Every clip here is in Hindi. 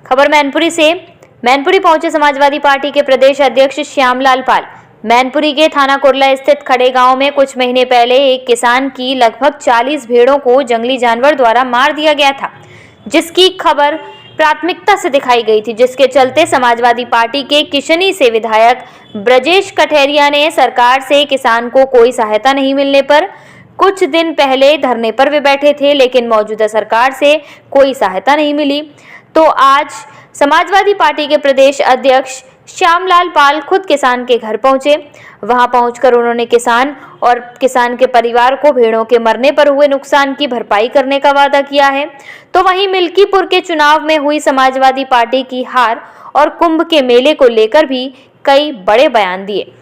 खबर मैनपुरी से। मैनपुरी पहुंचे समाजवादी पार्टी के प्रदेश अध्यक्ष श्यामलाल पाल। मैनपुरी के थाना कुर्ला स्थित खड़े गांव में कुछ महीने पहले एक किसान की लगभग 40 भेड़ों को जंगली जानवर द्वारा मार दिया गया था, जिसकी खबर प्राथमिकता से दिखाई गई थी, जिसके चलते समाजवादी पार्टी के किशनी से विधायक ब्रजेश कठेरिया ने सरकार से किसान को कोई सहायता नहीं मिलने पर कुछ दिन पहले धरने पर वे बैठे थे, लेकिन मौजूदा सरकार से कोई सहायता नहीं मिली। तो आज समाजवादी पार्टी के प्रदेश अध्यक्ष श्यामलाल पाल खुद किसान के घर पहुंचे। वहां पहुंचकर उन्होंने किसान और किसान के परिवार को भेड़ों के मरने पर हुए नुकसान की भरपाई करने का वादा किया है। तो वहीं मिल्कीपुर के चुनाव में हुई समाजवादी पार्टी की हार और कुंभ के मेले को लेकर भी कई बड़े बयान दिए।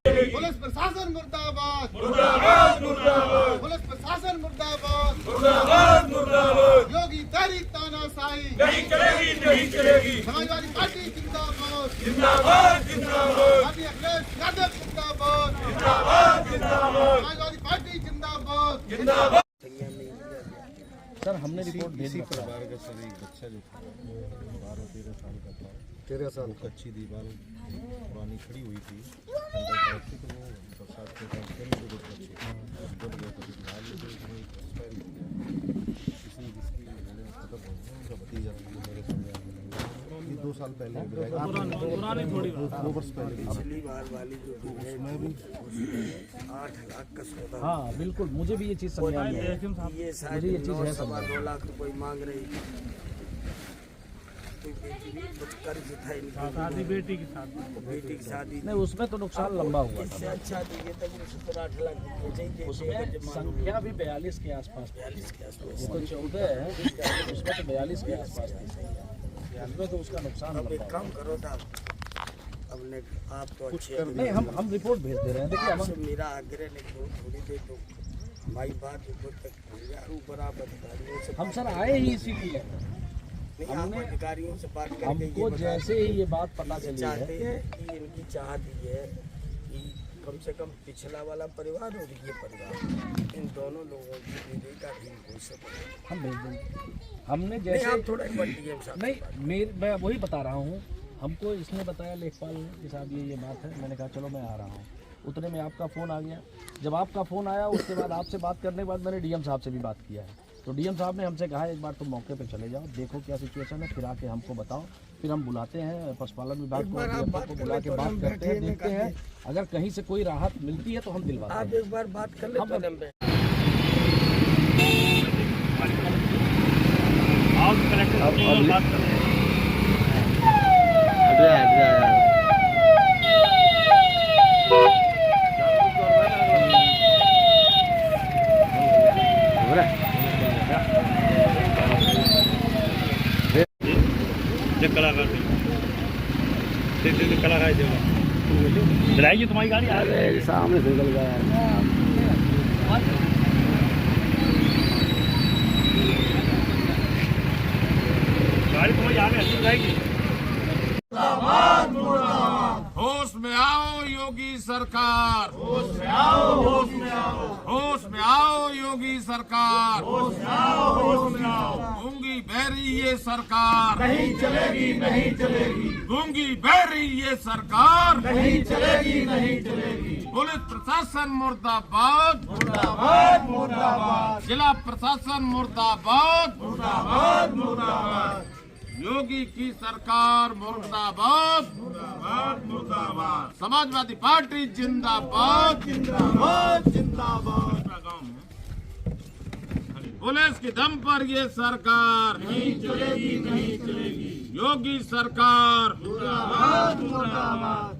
पुलिस प्रशासन मुर्दाबाद, मुर्दाबाद, मुर्दाबाद। पुलिस प्रशासन मुर्दाबाद, मुर्दाबाद, मुर्दाबाद। योगी तेरी तानाशाही नहीं चलेगी, नहीं चलेगी। समाजवादी पार्टी जिंदाबाद, जिंदाबाद, जिंदाबाद। पार्टी अखिलेश यादव जिंदाबाद, जिंदाबाद, जिंदाबाद। समाजवादी पार्टी जिंदाबाद, जिंदाबाद। सर, हमने रिपोर्ट भेजी परिवार का सर एक बच्चा जो था 12-13 साल का था, 13 साल कच्ची दीवार पुरानी खड़ी हुई थी, तो वो बरसात के टाइम पे मेरे को बच्चे डर गया था, बिहार में जो एक एक्सपायर हो गया किसी जिसकी खत्म हो गया, उनका भतीजा मेरे सामने ये 2 साल पहले पुरानी थोड़ी 2 वर्ष पहले पिछली बार वाली जो मैं भी 8 लाख का सौदा। हाँ बिल्कुल, मुझे भी ये चीज़ समझ आई है। ये शायद मुझे ये चीज़ है 9.25 लाख रुपए मांग रही थी। कर्ज था इनका, शादी बेटी के साथ, बेटी की शादी नहीं, उसमें तो नुकसान लंबा हुआ इससे था। अच्छा दिए तक 17-8 लाख उसमें संख्या भी 42 के आसपास, 42 के आसपास। ये तो 14 है, उसमें तो 42 के आसपास थी। उसमें तो उसका नुकसान अब एक लंबा काम करो ना, अपने आप तो अच्छे नहीं, हम रिपोर्ट भेज दे रहे हैं। देखिए आपसे मेरा आग्रह नहीं, थोड़ी देर तो हमारी बात ऊपर तक यार, ऊपर आप अधिकारियों से हम सर आए ही इसीलिए, नहीं, आप अधिकारियों से बात करके हमको जैसे ही ये बात पता चली चाहते है हैं कि इनकी चाहत ये है कि कम से कम पिछला वाला परिवार और ये परिवार, इन दोनों लोगों की पीढ़ी का भी हो सके। हम भेज देंगे। हमने नहीं, जैसे आप थोड़ा एक बार डीएम साहब नहीं, मैं वही बता रहा हूँ। हमको इसने बताया, लेखपाल ने, कि साहब ये बात है। मैंने कहा चलो मैं आ रहा हूँ। उतने में आपका फ़ोन आ गया। जब आपका फ़ोन आया उसके बाद आपसे बात करने के बाद मैंने डीएम साहब से भी बात किया है। तो डीएम साहब ने हमसे कहा एक बार तुम मौके पे चले जाओ, देखो क्या सिचुएशन है, फिर आके हमको बताओ। फिर हम बुलाते हैं पशुपालन विभाग को बुला के बात करते हैं, देखते हैं अगर कहीं से कोई राहत मिलती है तो हम दिलवाते हैं। आप एक बार बात कर ले पे। बात कर कलाकार कलाकार चलाएगी तुम्हारी गाड़ी। अरे सामने से निकल गया गाड़ी तुम्हारी आगे अच्छी जाएगी। होश में आओ योगी सरकार, होश में आओ, होश में आओ, होश में आओ योगी सरकार, होश में आओ, होश में आओ। गूंगी बहरी ये सरकार नहीं चलेगी, नहीं चलेगी। गूंगी बहरी ये सरकार नहीं चलेगी, नहीं चलेगी। पुलिस प्रशासन मुर्दाबाद, मुर्दाबाद, मुर्दाबाद। जिला प्रशासन मुर्दाबाद, मुर्दाबाद, मुर्दाबाद। योगी की सरकार मुर्दाबाद, मुर्दाबाद, मुर्दाबाद। समाजवादी पार्टी जिंदाबाद, जिंदाबाद, जिंदाबाद। पुलिस के दम पर ये सरकार नहीं चलेगी, नहीं चलेगी। योगी सरकार मुर्दाबाद, मुर्दाबाद।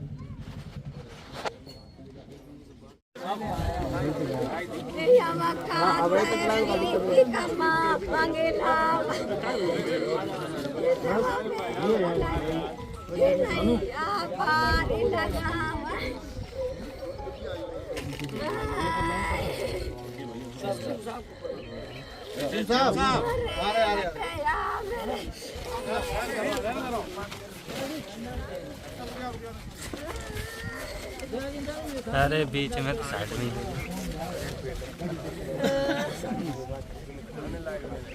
अरे बीच में तो साइड में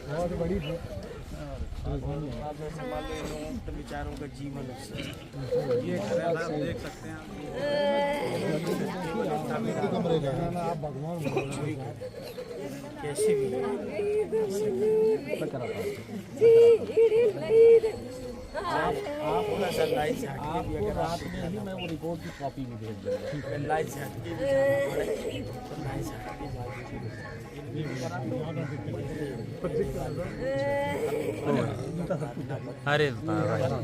बहुत बड़ी आप ऐसे मान लो इन लोगों के बेचारों का जीवन उससे ये घर है, आप देख सकते हैं कैसे भी आपका सर लाइट से हटके भी अगर रात में ही मैं वो रिपोर्ट की कॉपी भी भेज दूँगा। लाइट से हटके भी जाना पड़े तो लाइट से हटके अरे बाबा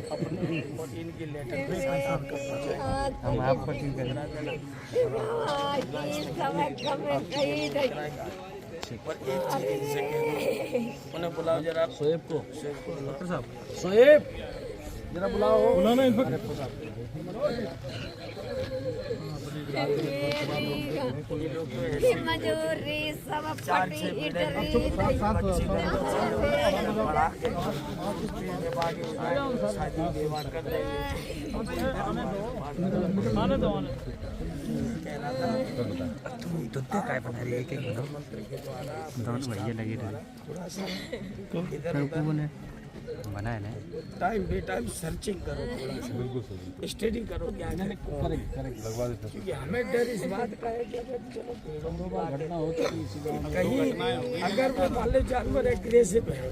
और इनके लेटर पे साथ का हम आपको ठीक करें। और एक चीज इनसे कह उन्हें बुलाओ जरा आप शोएब को, डॉक्टर साहब शोएब जरा बुलाओ। बुलाना इनको। ये लोग तो ऐसे मजूरी सब 4-6 पीढ़ी बढ़ा के शादी विवाह कर देंगे। तो काय बना रही है कि दोनों भैया लगे रहे बना है ना टाइम बे टाइम सर्चिंग करो, थोड़ा सा स्टडी करो कि आगे कौन है। क्योंकि हमें डर इस बात का है कि अगर चलो घटना हो चुकी इसी गाँव में। कहीं अगर वो वाले जानवर एग्रेसिव है,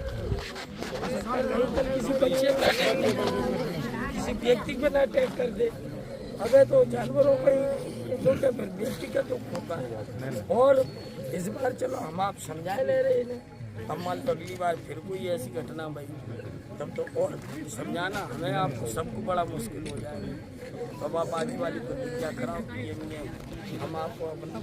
कहीं पर किसी बच्चे पर अटैक कर दे, किसी व्यक्ति पर अटैक कर दे, अगर तो जानवरों का तो व्यक्ति का दुख होता है। और इस बार चलो हम आप समझा ले रहे हैं, अब मान लो अगली बार फिर कोई ऐसी घटना भाई तब तो और समझाना हमें आपको सबको बड़ा मुश्किल हो जाएगा। तब आप आगे वाली प्रतिज्ञा कराओ कि ये हम आपको अपना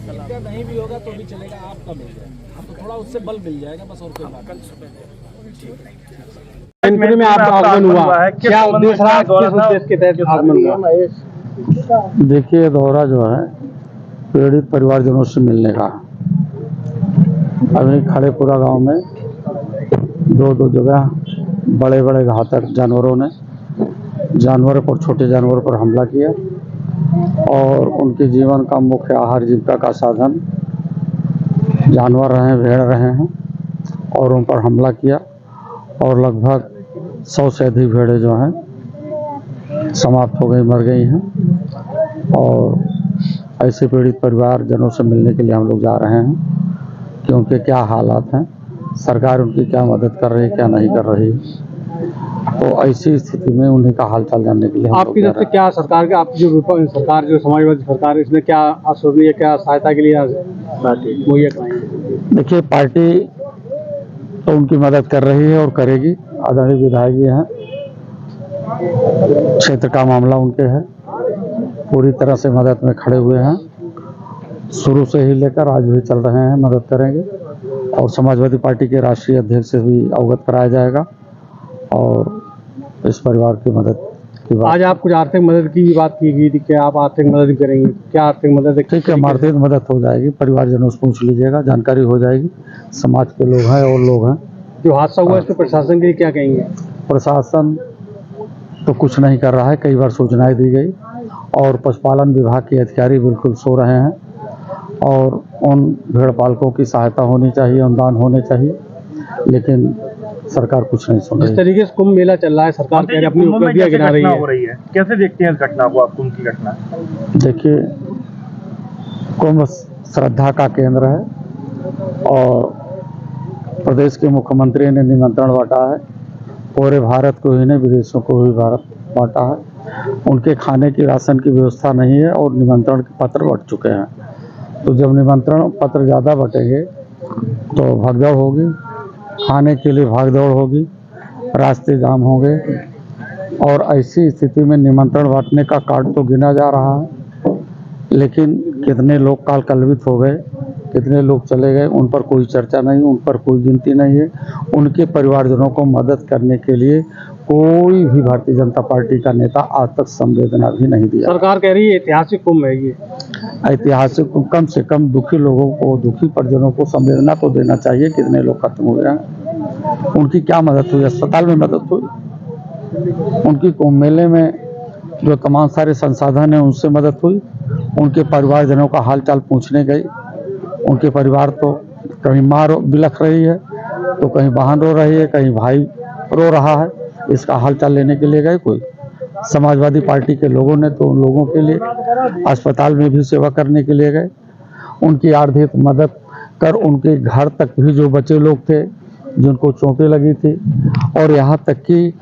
इनका नहीं भी होगा तो भी चलेगा, आपका मिल जाएगा, आपको थोड़ा उससे बल मिल जाएगा बस, और कोई बात कल सुबह ठीक है। मैनपुरी में आपका आगमन हुआ, क्या उद्देश्य रहा, किस उद्देश्य के तहत आगमन हुआ? देखिए, दौरा जो है पीड़ित परिवारजनों से मिलने का। अभी खड़ेपुरा गांव में दो जगह बड़े बड़े घातक जानवरों पर, छोटे जानवरों पर हमला किया और उनके जीवन का मुख्य आहार जीविका का साधन जानवर रहे, भेड़ रहे हैं और उन पर हमला किया और लगभग 100 से अधिक भेड़ें जो हैं समाप्त हो गई, मर गई हैं। और ऐसे पीड़ित परिवारजनों से मिलने के लिए हम लोग जा रहे हैं कि उनके क्या हालात हैं, सरकार उनकी क्या मदद कर रही है, क्या नहीं कर रही है। तो ऐसी स्थिति में उन्हीं का हालचाल जानने के लिए आपकी तरफ से क्या सरकार के, आपकी जो सरकार, जो समाजवादी सरकार है, इसमें क्या आश्वासन है, क्या सहायता के लिए मुहैया कराएंगे? देखिए, पार्टी तो उनकी मदद कर रही है और करेगी। आदरणीय विधायक जी हैं, क्षेत्र का मामला उनके है, पूरी तरह से मदद में खड़े हुए हैं, शुरू से ही लेकर आज भी चल रहे हैं, मदद करेंगे। और समाजवादी पार्टी के राष्ट्रीय अध्यक्ष से भी अवगत कराया जाएगा और इस परिवार की मदद की बात। आज आप कुछ आर्थिक मदद की भी बात की गई थी, क्या आप आर्थिक मदद करेंगे? क्या आर्थिक मदद? ठीक है, आर्थिक मदद हो जाएगी, परिवारजनों से पूछ लीजिएगा, जानकारी हो जाएगी। समाज के लोग हैं और लोग हैं। जो हादसा हुआ इसमें प्रशासन के लिए क्या कहेंगे? प्रशासन तो कुछ नहीं कर रहा है, कई बार सूचनाएं दी गई और पशुपालन विभाग के अधिकारी बिल्कुल सो रहे हैं और उन भेड़ पालकों की सहायता होनी चाहिए, अनुदान होने चाहिए, लेकिन सरकार कुछ नहीं सुन रही। जिस तरीके से कुंभ मेला चल रहा है, सरकार कह रही है अपनी उपलब्धियां गिना रही है, कैसे देखते हैं इस घटना को आप, कुंभ की घटना? देखिए, कुंभ श्रद्धा का केंद्र है और प्रदेश के मुख्यमंत्री ने निमंत्रण बांटा है, पूरे भारत को ही नहीं विदेशों को भी भारत बांटा है। उनके खाने की राशन की व्यवस्था नहीं है और निमंत्रण के पत्र बंट चुके हैं। तो जब निमंत्रण पत्र ज़्यादा बटेंगे तो भागदौड़ होगी, खाने के लिए भागदौड़ होगी, रास्ते जाम होंगे और ऐसी स्थिति में निमंत्रण बांटने का कार्ड तो गिना जा रहा है, लेकिन कितने लोग काल कलवित हो गए, कितने लोग चले गए, उन पर कोई चर्चा नहीं, उन पर कोई गिनती नहीं है। उनके परिवारजनों को मदद करने के लिए कोई भी भारतीय जनता पार्टी का नेता आज तक संवेदना भी नहीं दिया। सरकार कह रही है ऐतिहासिक कुंभ है ये। ऐतिहासिक, कम से कम दुखी लोगों को, दुखी परिजनों को संवेदना तो देना चाहिए। कितने लोग खत्म हुए हैं, उनकी क्या मदद हुई? अस्पताल में मदद हुई, उनकी कुंभ मेले में जो तमाम सारे संसाधन हैं उनसे मदद हुई, उनके परिवारजनों का हालचाल पूछने गई, उनके परिवार तो कहीं मार बिलख रही है, तो कहीं बहन रो रही है, कहीं भाई रो रहा है, इसका हालचाल लेने के लिए गए कोई? समाजवादी पार्टी के लोगों ने तो उन लोगों के लिए अस्पताल में भी सेवा करने के लिए गए, उनकी आर्थिक मदद कर उनके घर तक भी जो बचे लोग थे जिनको चोटें लगी थी, और यहाँ तक कि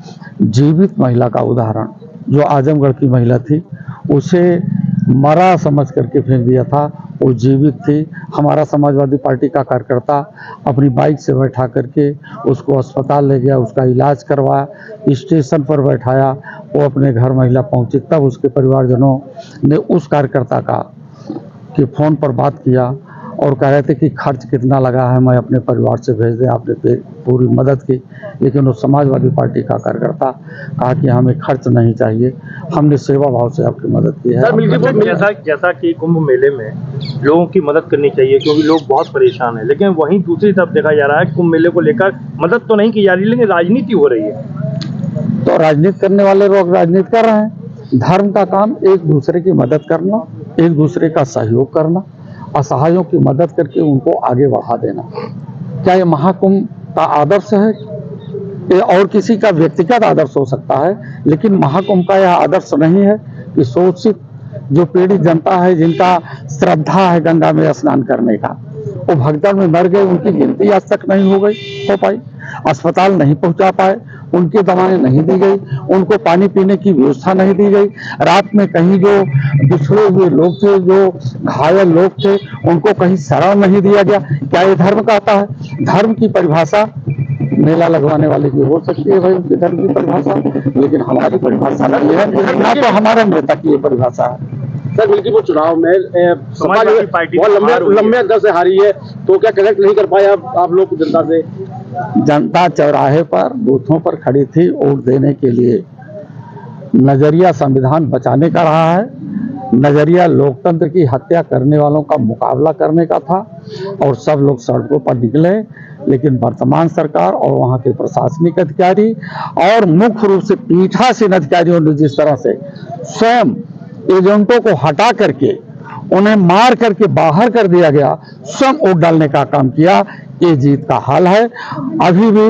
जीवित महिला का उदाहरण, जो आजमगढ़ की महिला थी, उसे मरा समझ करके फेंक दिया था, वो जीवित थी। हमारा समाजवादी पार्टी का कार्यकर्ता अपनी बाइक से बैठा करके उसको अस्पताल ले गया, उसका इलाज करवाया, स्टेशन पर बैठाया, वो अपने घर महिला पहुंची, तब उसके परिवारजनों ने उस कार्यकर्ता का कि फ़ोन पर बात किया और कह रहे थे कि खर्च कितना लगा है, मैं अपने परिवार से भेज दें। आपने पूरी मदद की, लेकिन वो समाजवादी पार्टी का कार्यकर्ता कहा कि हमें खर्च नहीं चाहिए, हमने सेवा भाव से आपकी मदद की है। जैसा कि कुंभ मेले में लोगों की मदद करनी चाहिए क्योंकि लोग बहुत परेशान हैं, लेकिन वहीं दूसरी तरफ देखा जा रहा है कुंभ मेले को लेकर मदद तो नहीं की जा रही, लेकिन राजनीति हो रही है। तो राजनीति करने वाले लोग राजनीति कर रहे हैं। धर्म का काम एक दूसरे की मदद करना, एक दूसरे का सहयोग करना, असहायों की मदद करके उनको आगे बढ़ा देना। क्या ये महाकुंभ का आदर्श है? ये और किसी का व्यक्तिगत आदर्श हो सकता है, लेकिन महाकुंभ का यह आदर्श नहीं है कि शोषित जो पीड़ित जनता है, जिनका श्रद्धा है गंगा में स्नान करने का, वो भगदड़ में मर गए, उनकी गिनती आज तक नहीं हो पाई, अस्पताल नहीं पहुंचा पाए, उनकी दवाएं नहीं दी गई, उनको पानी पीने की व्यवस्था नहीं दी गई, रात में कहीं जो बिछड़े हुए लोग थे, जो घायल लोग थे, उनको कहीं शरण नहीं दिया गया। क्या ये धर्म कहता है? धर्म की परिभाषा मेला लगवाने वाले की हो सकती है भाई, उनके धर्म की परिभाषा, लेकिन हमारी परिभाषा नहीं है, ना तो हमारे नेता की ये परिभाषा है। सर, मिल्कीपुर चुनाव में समाजवादी पार्टी बहुत लंबे अंतर से हारी है, तो क्या कनेक्ट नहीं कर पाए आप लोग जनता से? जनता चौराहे पर बूथों पर खड़ी थी वोट देने के लिए। नजरिया संविधान बचाने का रहा है, नजरिया लोकतंत्र की हत्या करने वालों का मुकाबला करने का था, और सब लोग सड़कों पर निकले। लेकिन वर्तमान सरकार और वहां के प्रशासनिक अधिकारी और मुख्य रूप से पीठासीन अधिकारियों ने जिस तरह से स्वयं एजेंटों को हटा करके उन्हें मार करके बाहर कर दिया गया, स्वयं वोट डालने का काम किया, ये जीत का हाल है। अभी भी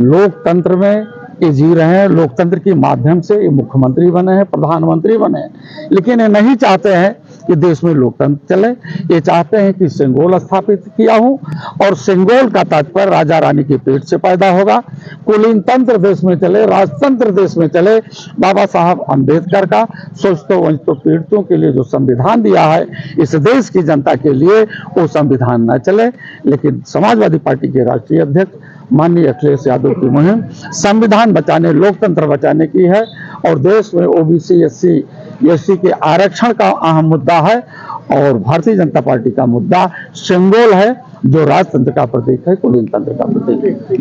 लोकतंत्र में ये जी रहे हैं, लोकतंत्र के माध्यम से ये मुख्यमंत्री बने हैं, प्रधानमंत्री बने हैं, लेकिन ये नहीं चाहते हैं कि देश में लोकतंत्र चले। ये चाहते हैं कि सिंगोल स्थापित किया हो, और सिंगोल का तात्पर्य राजा रानी के पेट से पैदा होगा। कुलीन तंत्र देश में चले, राजतंत्र देश में चले। बाबा साहब अम्बेडकर का शोषितों वंचितों पीड़ितों के लिए जो संविधान दिया है इस देश की जनता के लिए, वो संविधान न चले। लेकिन समाजवादी पार्टी के राष्ट्रीय अध्यक्ष माननीय अखिलेश यादव की मुहिम संविधान बचाने, लोकतंत्र बचाने की है, और देश में ओबीसी एससी के आरक्षण का अहम मुद्दा है, और भारतीय जनता पार्टी का मुद्दा सिंगोल है, जो राजतंत्र का प्रतीक है, कुलीन तंत्र का प्रतीक है।